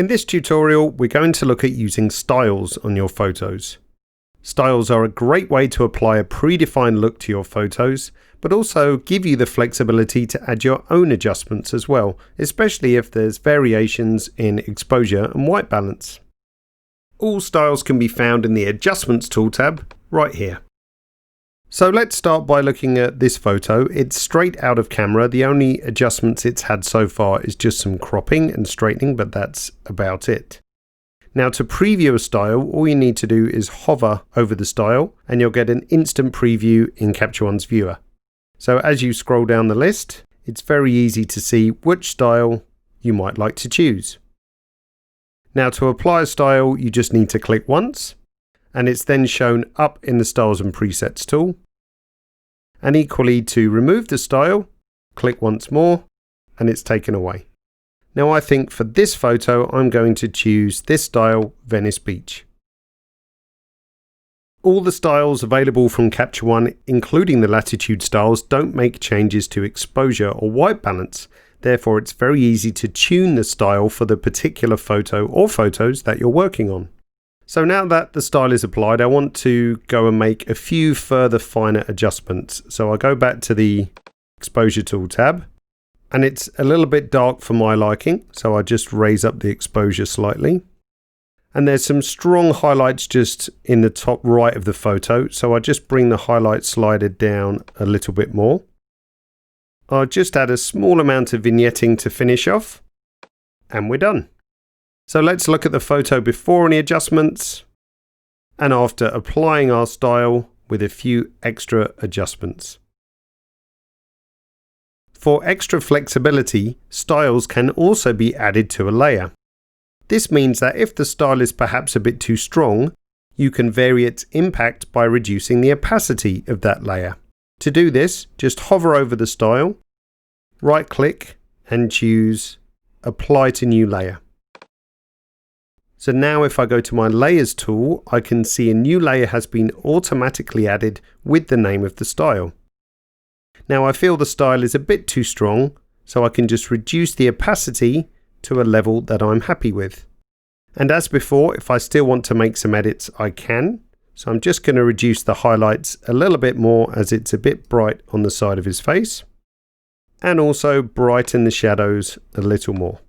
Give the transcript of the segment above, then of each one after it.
In this tutorial, we're going to look at using styles on your photos. Styles are a great way to apply a predefined look to your photos, but also give you the flexibility to add your own adjustments as well, especially if there's variations in exposure and white balance. All styles can be found in the Adjustments tool tab right here. So let's start by looking at this photo. It's straight out of camera. The only adjustments it's had so far is just some cropping and straightening, but that's about it. Now to preview a style, all you need to do is hover over the style and you'll get an instant preview in Capture One's viewer. So as you scroll down the list, it's very easy to see which style you might like to choose. Now to apply a style, you just need to click once, and it's then shown up in the Styles and Presets tool. And equally, to remove the style, click once more, and it's taken away. Now I think for this photo, I'm going to choose this style, Venice Beach. All the styles available from Capture One, including the latitude styles, don't make changes to exposure or white balance. Therefore, it's very easy to tune the style for the particular photo or photos that you're working on. So now that the style is applied, I want to go and make a few further finer adjustments. So I'll go back to the Exposure tool tab, and it's a little bit dark for my liking. So I just raise up the exposure slightly. And there's some strong highlights just in the top right of the photo. So I just bring the highlight slider down a little bit more. I'll just add a small amount of vignetting to finish off, and we're done. So let's look at the photo before any adjustments and after applying our style with a few extra adjustments. For extra flexibility, styles can also be added to a layer. This means that if the style is perhaps a bit too strong, you can vary its impact by reducing the opacity of that layer. To do this, just hover over the style, right click and choose Apply to New Layer. So now if I go to my Layers tool, I can see a new layer has been automatically added with the name of the style. Now I feel the style is a bit too strong, so I can just reduce the opacity to a level that I'm happy with. And as before, if I still want to make some edits, I can. So I'm just going to reduce the highlights a little bit more as it's a bit bright on the side of his face. And also brighten the shadows a little more.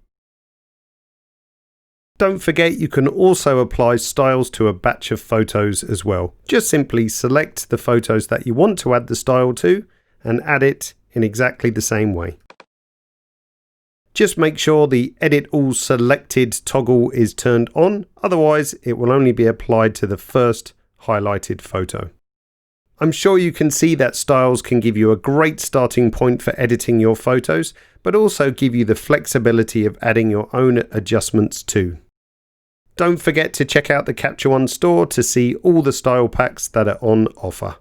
Don't forget you can also apply styles to a batch of photos as well. Just simply select the photos that you want to add the style to and add it in exactly the same way. Just make sure the Edit All Selected toggle is turned on, otherwise it will only be applied to the first highlighted photo. I'm sure you can see that styles can give you a great starting point for editing your photos, but also give you the flexibility of adding your own adjustments too. Don't forget to check out the Capture One store to see all the style packs that are on offer.